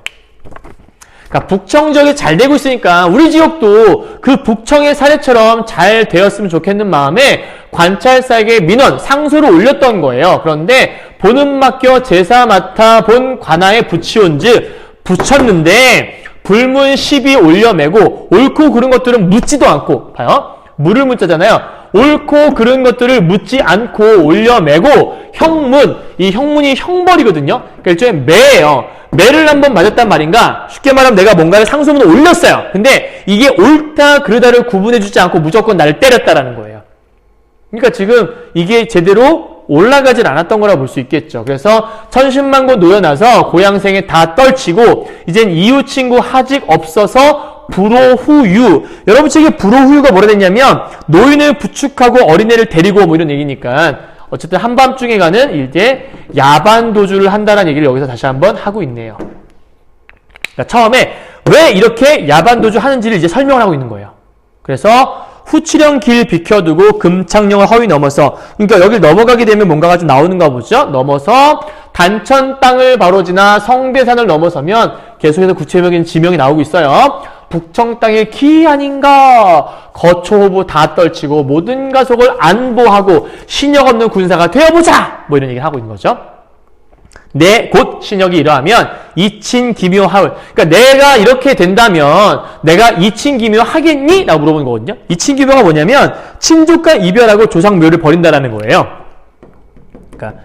그러니까 북청 지역이 잘 되고 있으니까 우리 지역도 그 북청의 사례처럼 잘 되었으면 좋겠는 마음에 관찰사에게 민원, 상소를 올렸던 거예요. 그런데 보는 맡겨 제사 맡아 본 관아에 붙이온즉 붙였는데 불문 시비 올려매고 옳고 그른 것들은 묻지도 않고 봐요. 물을 묻자잖아요. 옳고 그른 것들을 묻지 않고 올려매고 형문, 이 형문이 형벌이거든요. 그러니까 일종의 매예요. 매를 한번 맞았단 말인가? 쉽게 말하면 내가 뭔가를 상소문을 올렸어요. 근데 이게 옳다 그르다를 구분해주지 않고 무조건 나를 때렸다라는 거예요. 그러니까 지금 이게 제대로 올라가질 않았던 거라 볼 수 있겠죠. 그래서 천신만고 놓여나서 고향생에 다 떨치고 이젠 이웃 친구 하직 없어서 불호후유. 여러분 책에 불호후유가 뭐라 됐냐면 노인을 부축하고 어린애를 데리고 뭐 이런 얘기니까 어쨌든 한밤중에 가는 일제 야반도주를 한다는 얘기를 여기서 다시 한번 하고 있네요. 그러니까 처음에 왜 이렇게 야반도주 하는지를 이제 설명을 하고 있는 거예요. 그래서 후치령 길 비켜두고 금창령을 허위 넘어서, 그러니까 여길 넘어가게 되면 뭔가가 좀 나오는가 보죠. 넘어서 단천 땅을 바로 지나 성대산을 넘어서면 계속해서 구체적인 지명이 나오고 있어요. 북청 땅의 기 아닌가. 거초호부 다 떨치고 모든 가속을 안보하고 신역 없는 군사가 되어보자. 뭐 이런 얘기를 하고 있는 거죠. 내 곧 신역이 이러하면 이친기묘하울. 그러니까 내가 이렇게 된다면 내가 이친기묘 하겠니? 라고 물어보는 거거든요. 이친기묘가 뭐냐면 친족과 이별하고 조상묘를 버린다라는 거예요. 그러니까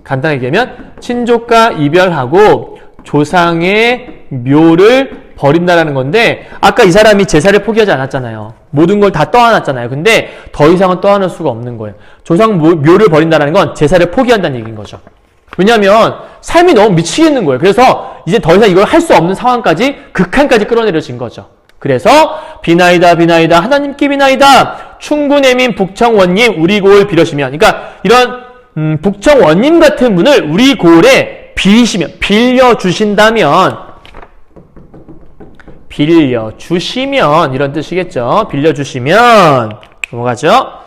간단하게 얘기하면 친족과 이별하고 조상의 묘를 버린다라는 건데 아까 이 사람이 제사를 포기하지 않았잖아요. 모든 걸 다 떠안았잖아요. 근데 더 이상은 떠안을 수가 없는 거예요. 조상 묘를 버린다는 건 제사를 포기한다는 얘기인 거죠. 왜냐하면 삶이 너무 미치겠는 거예요. 그래서 이제 더 이상 이걸 할 수 없는 상황까지 극한까지 끌어내려진 거죠. 그래서 비나이다 비나이다 하나님께 비나이다 충군애민 북청원님 우리 고을 빌으시면, 그러니까 이런 북청원님 같은 분을 우리 고을에 빌리시면, 빌려주신다면, 빌려주시면 이런 뜻이겠죠. 빌려주시면 넘어가죠.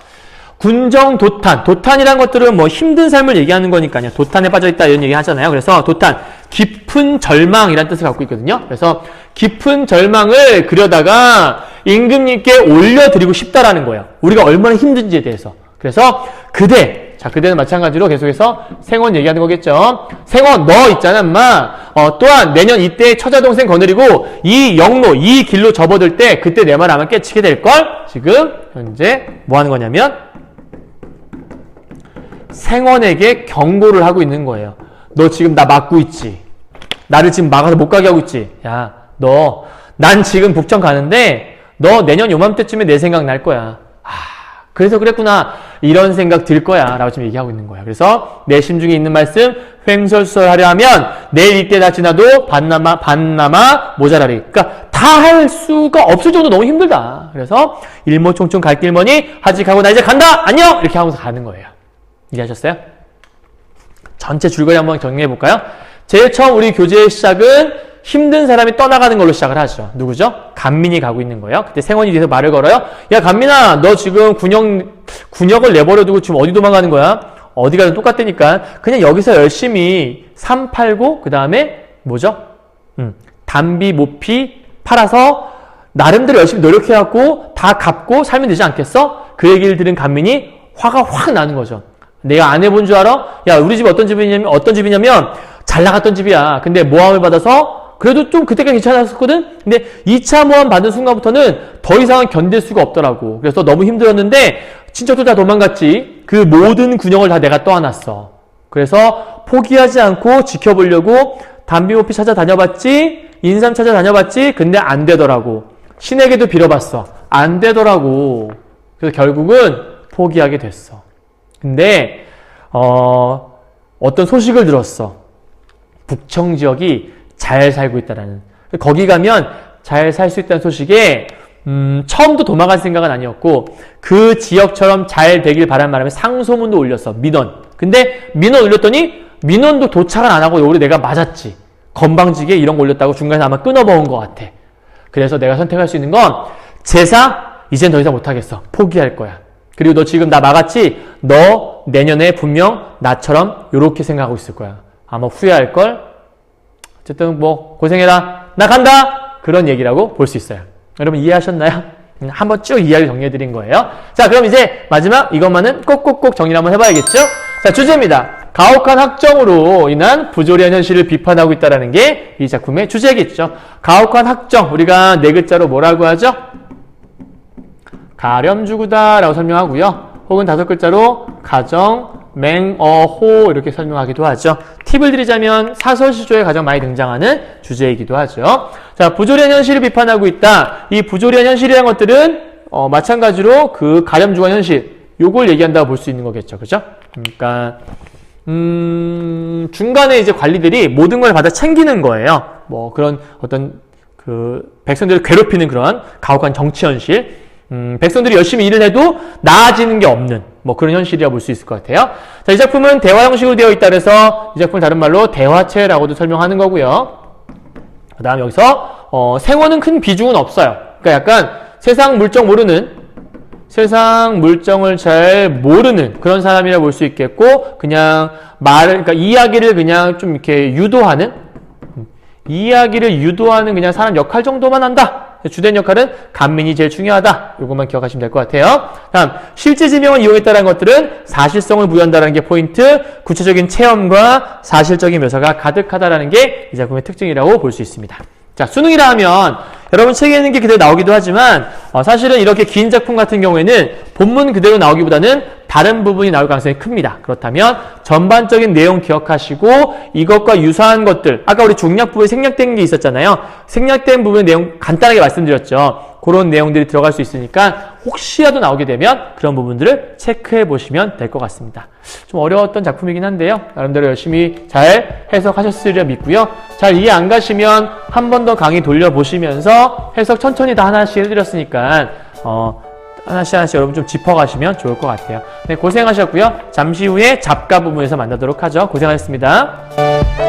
군정 도탄, 도탄이란 것들은 뭐 힘든 삶을 얘기하는 거니까요. 도탄에 빠져있다 이런 얘기 하잖아요. 그래서 도탄, 깊은 절망이란 뜻을 갖고 있거든요. 그래서 깊은 절망을 그려다가 임금님께 올려드리고 싶다라는 거예요. 우리가 얼마나 힘든지에 대해서. 그래서 그대, 자 그대는 마찬가지로 계속해서 생원 얘기하는 거겠죠. 생원 너 있잖아 인마. 또한 내년 이때 처자동생 거느리고 이 영로, 이 길로 접어들 때 그때 내 말 아마 깨치게 될걸. 지금 현재 뭐 하는 거냐면 생원에게 경고를 하고 있는 거예요. 너 지금 나 막고 있지. 나를 지금 막아서 못 가게 하고 있지. 야, 난 지금 북청 가는데 너 내년 요맘때쯤에 내 생각 날 거야. 그래서 그랬구나. 이런 생각 들 거야. 라고 지금 얘기하고 있는 거야. 그래서 내 심중에 있는 말씀 횡설수설하려 하면 내일 이때 다 지나도 반나마 모자라리. 그러니까 다 할 수가 없을 정도 너무 힘들다. 그래서 일모총총 갈 길머니 하직하고 나 이제 간다. 안녕. 이렇게 하면서 가는 거예요. 이해하셨어요? 전체 줄거리 한번 정리해 볼까요? 제일 처음 우리 교재의 시작은 힘든 사람이 떠나가는 걸로 시작을 하죠. 누구죠? 간민이 가고 있는 거예요. 그때 생원이 뒤에서 말을 걸어요. 야 간민아, 너 지금 군역을 내버려두고 지금 어디 도망가는 거야? 어디 가든 똑같다니까. 그냥 여기서 열심히 삶 팔고 그 다음에 뭐죠? 담비 모피 팔아서 나름대로 열심히 노력해갖고 다 갚고 살면 되지 않겠어? 그 얘기를 들은 간민이 화가 확 나는 거죠. 내가 안 해본 줄 알아? 야, 우리 집 어떤 집이냐면 잘 나갔던 집이야. 근데 모함을 받아서 그래도 좀 그때까지 괜찮았었거든? 근데 2차 모함 받은 순간부터는 더 이상은 견딜 수가 없더라고. 그래서 너무 힘들었는데 친척도 다 도망갔지. 그 모든 군역을 다 내가 떠안았어. 그래서 포기하지 않고 지켜보려고 담비모피 찾아다녀봤지. 인삼 찾아다녀봤지. 근데 안 되더라고. 신에게도 빌어봤어. 안 되더라고. 그래서 결국은 포기하게 됐어. 근데 어떤 소식을 들었어. 북청 지역이 잘 살고 있다라는. 거기 가면 잘 살 수 있다는 소식에 처음부터 도망갈 생각은 아니었고 그 지역처럼 잘 되길 바라는 바람에 상소문도 올렸어. 민원. 근데 민원 올렸더니 민원도 도착을 안 하고 오히려 내가 맞았지. 건방지게 이런 거 올렸다고 중간에 아마 끊어먹은 것 같아. 그래서 내가 선택할 수 있는 건 제사 이젠 더 이상 못하겠어. 포기할 거야. 그리고 너 지금 나 막았지? 너 내년에 분명 나처럼 요렇게 생각하고 있을 거야. 아마 후회할걸? 어쨌든 뭐 고생해라. 나 간다! 그런 얘기라고 볼 수 있어요. 여러분 이해하셨나요? 한번 쭉 이야기 정리해드린 거예요. 자, 그럼 이제 마지막 이것만은 꼭꼭꼭 정리를 한번 해봐야겠죠? 자, 주제입니다. 가혹한 학정으로 인한 부조리한 현실을 비판하고 있다는 게 이 작품의 주제겠죠. 가혹한 학정, 우리가 네 글자로 뭐라고 하죠? 가렴주구다 라고 설명하고요. 혹은 다섯 글자로 가정, 맹어호 이렇게 설명하기도 하죠. 팁을 드리자면 사설시조에 가장 많이 등장하는 주제이기도 하죠. 자, 부조리한 현실을 비판하고 있다. 이 부조리한 현실이라는 것들은 마찬가지로 그 가렴주구한 현실 요걸 얘기한다고 볼 수 있는 거겠죠. 그죠? 그러니까 중간에 이제 관리들이 모든 걸 받아 챙기는 거예요. 뭐 그런 어떤 그 백성들을 괴롭히는 그런 가혹한 정치 현실. 백성들이 열심히 일을 해도 나아지는 게 없는 뭐 그런 현실이라고 볼 수 있을 것 같아요. 자, 이 작품은 대화 형식으로 되어 있다 그래서 이 작품을 다른 말로 대화체라고도 설명하는 거고요. 그 다음 여기서 생어는 큰 비중은 없어요. 그러니까 약간 세상 물정을 잘 모르는 그런 사람이라 볼 수 있겠고, 그냥 그러니까 이야기를 그냥 좀 이렇게 유도하는 그냥 사람 역할 정도만 한다. 주된 역할은 간민이 제일 중요하다. 이것만 기억하시면 될 것 같아요. 다음, 실제 지명을 이용했다는 것들은 사실성을 부여한다는 게 포인트, 구체적인 체험과 사실적인 묘사가 가득하다는 게 이 작품의 특징이라고 볼 수 있습니다. 자, 수능이라 하면 여러분 책에 있는 게 그대로 나오기도 하지만 사실은 이렇게 긴 작품 같은 경우에는 본문 그대로 나오기보다는 다른 부분이 나올 가능성이 큽니다. 그렇다면 전반적인 내용 기억하시고 이것과 유사한 것들, 아까 우리 중략 부분에 생략된 게 있었잖아요. 생략된 부분의 내용 간단하게 말씀드렸죠. 그런 내용들이 들어갈 수 있으니까 혹시라도 나오게 되면 그런 부분들을 체크해 보시면 될 것 같습니다. 좀 어려웠던 작품이긴 한데요. 나름대로 열심히 잘 해석하셨으리라 믿고요. 잘 이해 안 가시면 한 번 더 강의 돌려보시면서 해석 천천히 다 하나씩 해드렸으니까 하나씩 여러분 좀 짚어가시면 좋을 것 같아요. 네, 고생하셨고요. 잠시 후에 잡가 부분에서 만나도록 하죠. 고생하셨습니다.